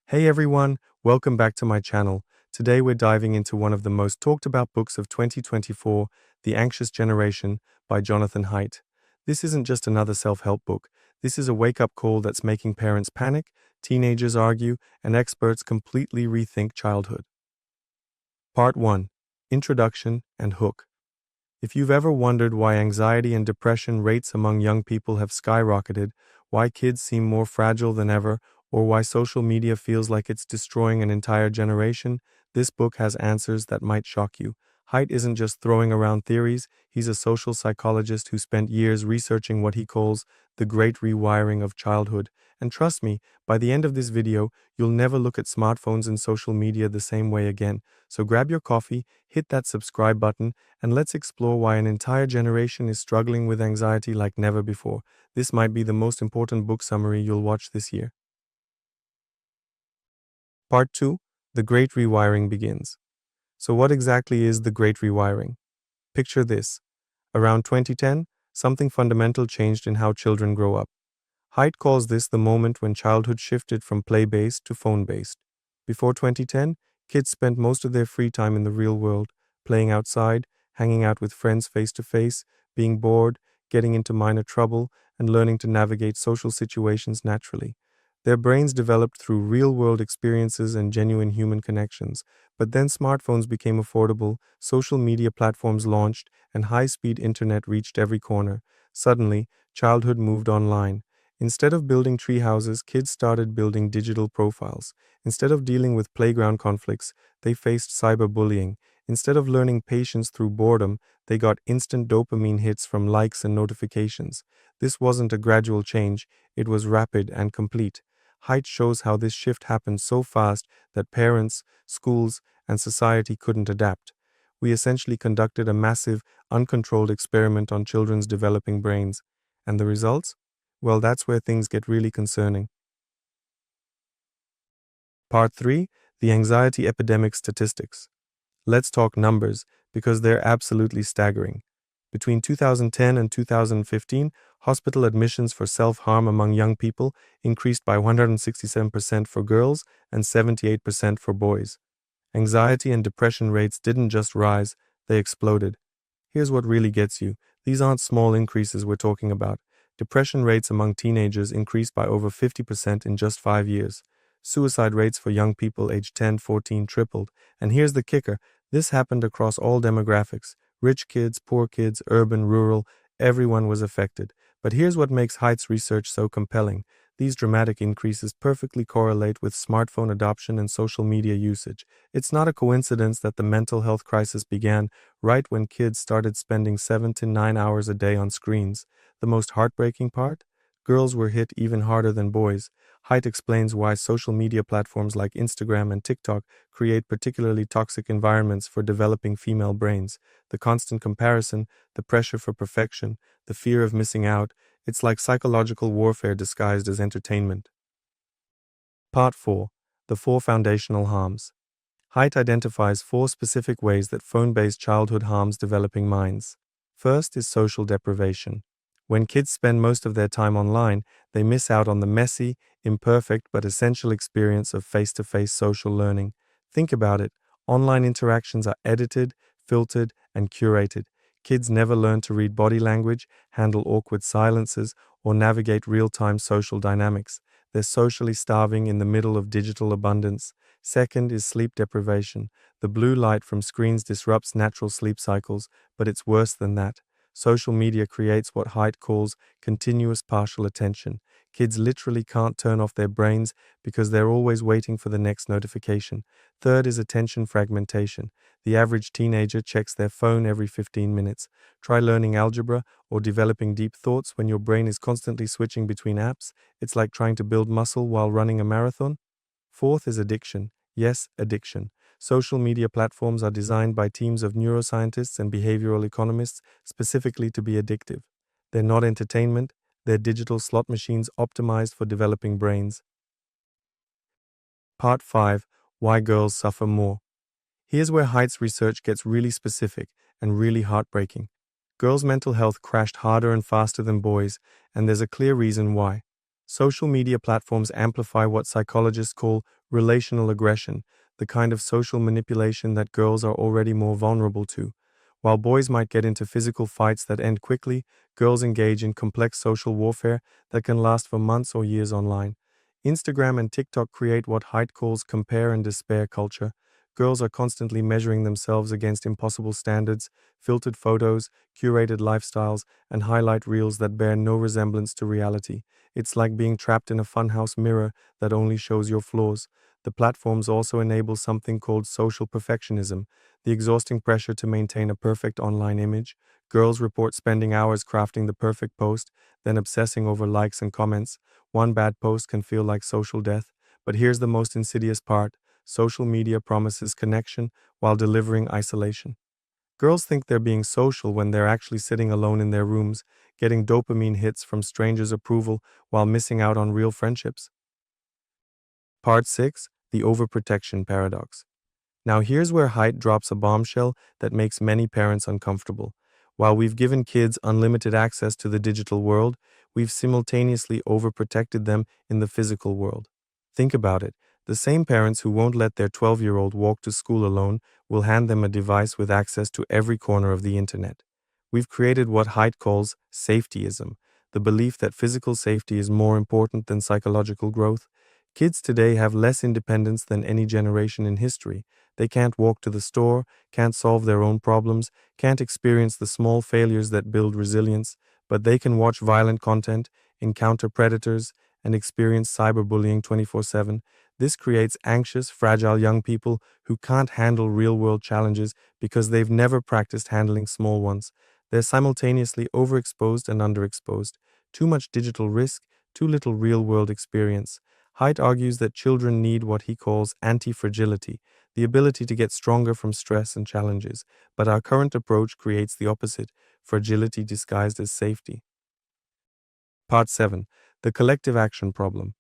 Hey everyone, welcome back to my channel. Today we're diving into one of the most talked about books of 2024, The Anxious Generation by Jonathan Haidt. This isn't just another self-help book. This is a wake-up call that's making parents panic, teenagers argue, and experts completely rethink childhood. Part 1. Introduction and Hook. If you've ever wondered why anxiety and depression rates among young people have skyrocketed, why kids seem more fragile than ever, or why social media feels like it's destroying an entire generation, this book has answers that might shock you. Haidt isn't just throwing around theories, he's a social psychologist who spent years researching what he calls the great rewiring of childhood. And trust me, by the end of this video, you'll never look at smartphones and social media the same way again. So grab your coffee, hit that subscribe button, and let's explore why an entire generation is struggling with anxiety like never before. This might be the most important book summary you'll watch this year. Part 2. The Great Rewiring begins. So what exactly is the Great Rewiring? Picture this. Around 2010, something fundamental changed in how children grow up. Haidt calls this the moment when childhood shifted from play-based to phone-based. Before 2010, kids spent most of their free time in the real world, playing outside, hanging out with friends face-to-face, being bored, getting into minor trouble, and learning to navigate social situations naturally. Their brains developed through real-world experiences and genuine human connections. But then smartphones became affordable, social media platforms launched, and high-speed internet reached every corner. Suddenly, childhood moved online. Instead of building tree houses, kids started building digital profiles. Instead of dealing with playground conflicts, they faced cyberbullying. Instead of learning patience through boredom, they got instant dopamine hits from likes and notifications. This wasn't a gradual change, it was rapid and complete. Haidt shows how this shift happened so fast that parents, schools, and society couldn't adapt. We essentially conducted a massive, uncontrolled experiment on children's developing brains. And the results? Well, that's where things get really concerning. Part 3. The Anxiety Epidemic Statistics. Let's talk numbers, because they're absolutely staggering. Between 2010 and 2015, hospital admissions for self-harm among young people increased by 167% for girls and 78% for boys. Anxiety and depression rates didn't just rise, they exploded. Here's what really gets you. These aren't small increases we're talking about. Depression rates among teenagers increased by over 50% in just 5 years. Suicide rates for young people aged 10-14 tripled. And here's the kicker, this happened across all demographics. Rich kids, poor kids, urban, rural, everyone was affected. But here's what makes Haidt's research so compelling. These dramatic increases perfectly correlate with smartphone adoption and social media usage. It's not a coincidence that the mental health crisis began right when kids started spending 7 to 9 hours a day on screens. The most heartbreaking part? Girls were hit even harder than boys. Haidt explains why social media platforms like Instagram and TikTok create particularly toxic environments for developing female brains. The constant comparison, the pressure for perfection, the fear of missing out, it's like psychological warfare disguised as entertainment. Part 4. The 4 Foundational Harms. Haidt identifies 4 specific ways that phone-based childhood harms developing minds. First is social deprivation. When kids spend most of their time online, they miss out on the messy, imperfect, but essential experience of face-to-face social learning. Think about it. Online interactions are edited, filtered, and curated. Kids never learn to read body language, handle awkward silences, or navigate real-time social dynamics. They're socially starving in the middle of digital abundance. Second is sleep deprivation. The blue light from screens disrupts natural sleep cycles, but it's worse than that. Social media creates what Haidt calls continuous partial attention. Kids literally can't turn off their brains because they're always waiting for the next notification. Third is attention fragmentation. The average teenager checks their phone every 15 minutes. Try learning algebra or developing deep thoughts when your brain is constantly switching between apps. It's like trying to build muscle while running a marathon. Fourth is addiction. Yes, addiction. Social media platforms are designed by teams of neuroscientists and behavioral economists specifically to be addictive. They're not entertainment, they're digital slot machines optimized for developing brains. Part 5. Why Girls Suffer More. Here's where Haidt's research gets really specific and really heartbreaking. Girls' mental health crashed harder and faster than boys, and there's a clear reason why. Social media platforms amplify what psychologists call relational aggression, the kind of social manipulation that girls are already more vulnerable to. While boys might get into physical fights that end quickly, girls engage in complex social warfare that can last for months or years online. Instagram and TikTok create what Haidt calls compare and despair culture. Girls are constantly measuring themselves against impossible standards, filtered photos, curated lifestyles, and highlight reels that bear no resemblance to reality. It's like being trapped in a funhouse mirror that only shows your flaws. The platforms also enable something called social perfectionism, the exhausting pressure to maintain a perfect online image. Girls report spending hours crafting the perfect post, then obsessing over likes and comments. One bad post can feel like social death. But here's the most insidious part: social media promises connection while delivering isolation. Girls think they're being social when they're actually sitting alone in their rooms, getting dopamine hits from strangers' approval while missing out on real friendships. Part 6: The Overprotection Paradox. Now, here's where Haidt drops a bombshell that makes many parents uncomfortable. While we've given kids unlimited access to the digital world, we've simultaneously overprotected them in the physical world. Think about it. The same parents who won't let their 12-year-old walk to school alone will hand them a device with access to every corner of the internet. We've created what Haidt calls safetyism, the belief that physical safety is more important than psychological growth. Kids today have less independence than any generation in history. They can't walk to the store, can't solve their own problems, can't experience the small failures that build resilience, but they can watch violent content, encounter predators, and experience cyberbullying 24/7. This creates anxious, fragile young people who can't handle real-world challenges because they've never practiced handling small ones. They're simultaneously overexposed and underexposed. Too much digital risk, too little real-world experience. Haidt argues that children need what he calls anti-fragility, the ability to get stronger from stress and challenges, but our current approach creates the opposite: fragility disguised as safety. Part 7: The Collective Action Problem.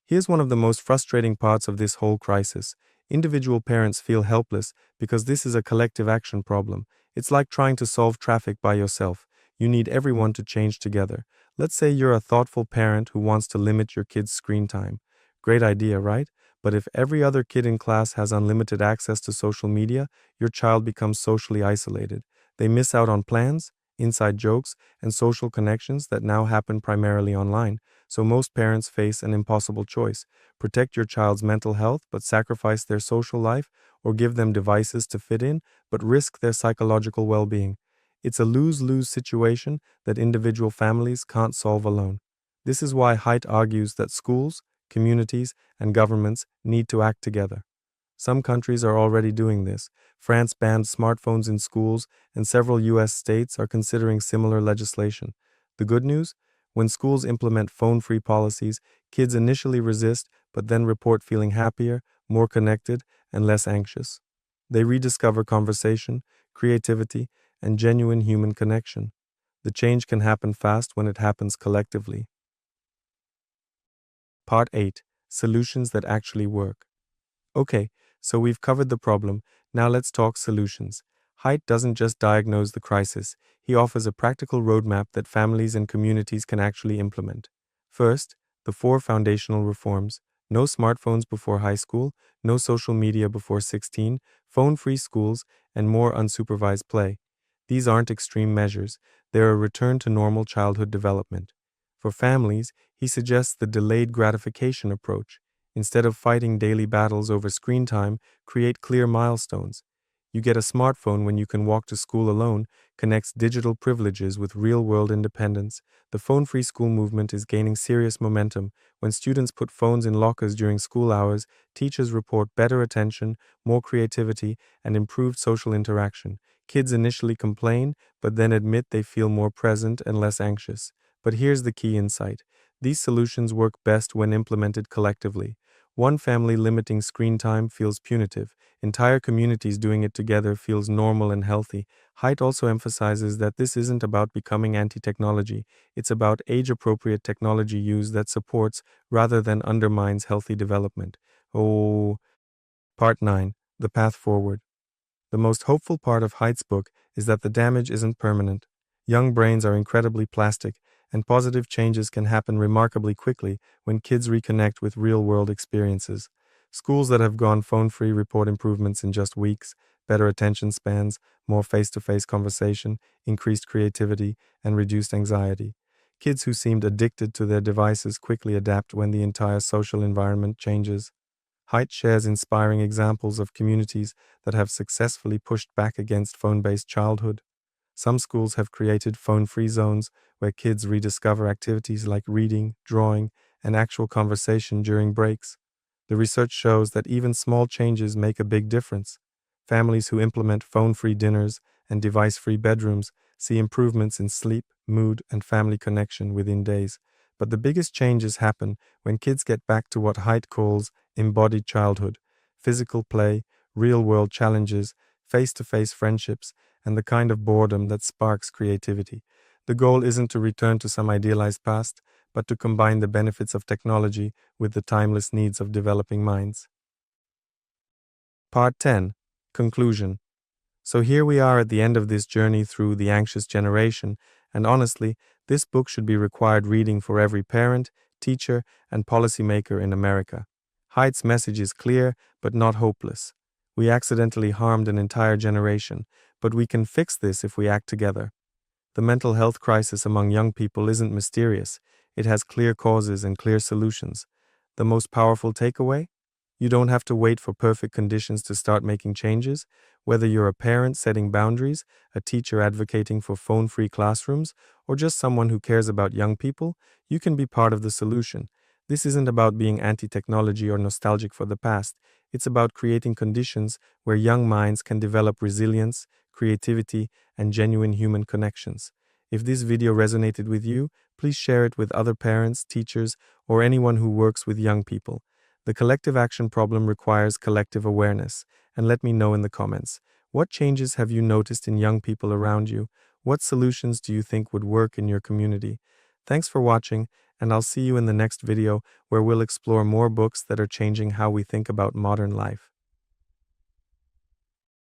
Here's one of the most frustrating parts of this whole crisis. Individual parents feel helpless because this is a collective action problem. It's like trying to solve traffic by yourself. You need everyone to change together. Let's say you're a thoughtful parent who wants to limit your kid's screen time. Great idea, right? But if every other kid in class has unlimited access to social media, your child becomes socially isolated. They miss out on plans, inside jokes, and social connections that now happen primarily online. So most parents face an impossible choice: protect your child's mental health but sacrifice their social life, or give them devices to fit in but risk their psychological well-being. It's a lose-lose situation that individual families can't solve alone. This is why Haidt argues that schools, communities, and governments need to act together. Some countries are already doing this. France banned smartphones in schools, and several U.S. states are considering similar legislation. The good news? When schools implement phone-free policies, kids initially resist, but then report feeling happier, more connected, and less anxious. They rediscover conversation, creativity, and genuine human connection. The change can happen fast when it happens collectively. Part 8: Solutions that actually work. Okay, so we've covered the problem. Now let's talk solutions. Haidt doesn't just diagnose the crisis, he offers a practical roadmap that families and communities can actually implement. First, the 4 foundational reforms: no smartphones before high school, no social media before 16, phone-free schools, and more unsupervised play. These aren't extreme measures, they're a return to normal childhood development. For families, he suggests the delayed gratification approach. Instead of fighting daily battles over screen time, create clear milestones. You get a smartphone when you can walk to school alone, connects digital privileges with real-world independence. The phone-free school movement is gaining serious momentum. When students put phones in lockers during school hours, teachers report better attention, more creativity, and improved social interaction. Kids initially complain, but then admit they feel more present and less anxious. But here's the key insight: these solutions work best when implemented collectively. One family limiting screen time feels punitive. Entire communities doing it together feels normal and healthy. Haidt also emphasizes that this isn't about becoming anti-technology. It's about age-appropriate technology use that supports rather than undermines healthy development. Oh, Part 9: The Path Forward. The most hopeful part of Haidt's book is that the damage isn't permanent. Young brains are incredibly plastic, and positive changes can happen remarkably quickly when kids reconnect with real-world experiences. Schools that have gone phone-free report improvements in just weeks, better attention spans, more face-to-face conversation, increased creativity, and reduced anxiety. Kids who seemed addicted to their devices quickly adapt when the entire social environment changes. Haidt shares inspiring examples of communities that have successfully pushed back against phone-based childhood. Some schools have created phone-free zones where kids rediscover activities like reading, drawing, and actual conversation during breaks. The research shows that even small changes make a big difference. Families who implement phone-free dinners and device-free bedrooms see improvements in sleep, mood, and family connection within days. But the biggest changes happen when kids get back to what Haidt calls embodied childhood: physical play, real-world challenges, face-to-face friendships, and the kind of boredom that sparks creativity. The goal isn't to return to some idealized past, but to combine the benefits of technology with the timeless needs of developing minds. Part 10. Conclusion. So here we are at the end of this journey through the anxious generation, and honestly, this book should be required reading for every parent, teacher, and policymaker in America. Haidt's message is clear, but not hopeless. We accidentally harmed an entire generation, but we can fix this if we act together. The mental health crisis among young people isn't mysterious. It has clear causes and clear solutions. The most powerful takeaway? You don't have to wait for perfect conditions to start making changes. Whether you're a parent setting boundaries, a teacher advocating for phone-free classrooms, or just someone who cares about young people, you can be part of the solution. This isn't about being anti-technology or nostalgic for the past. It's about creating conditions where young minds can develop resilience, creativity, and genuine human connections. If this video resonated with you, please share it with other parents, teachers, or anyone who works with young people. The collective action problem requires collective awareness, and let me know in the comments. What changes have you noticed in young people around you? What solutions do you think would work in your community? Thanks for watching, and I'll see you in the next video where we'll explore more books that are changing how we think about modern life.